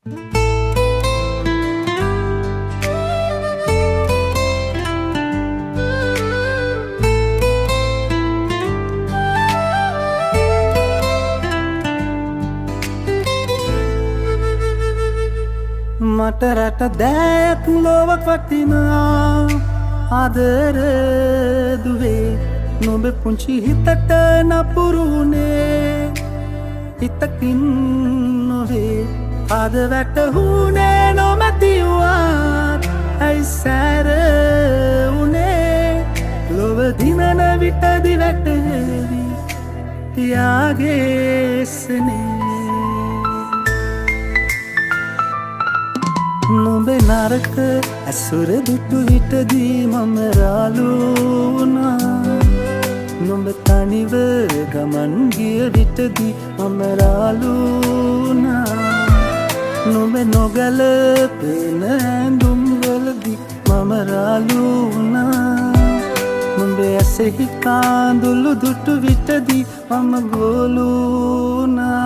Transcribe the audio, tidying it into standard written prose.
මට රට දෑයක් ලොව වටිනා ආදර දුවේ නොබ පුංචි හිතට නපුරුනේ හිතකින් නොවේ අද වැටහුනේ නොමැතිවාත් ඇයි සැර උනේ ලොව දිනන විටදි වැටහෙවි යාගේ සනේ නොබේ නරක ඇසුර දුටු විටදී මම රාලුනා නොබ තනිව ගමන් ගිය විටදී මම රාලුනා නොබ නොගැලපෙන ඇඳුම් වලදී මම රාලුනා නොබේ ඇසෙහි කාඳුළු දුටු විටදී මම ගෝලුනා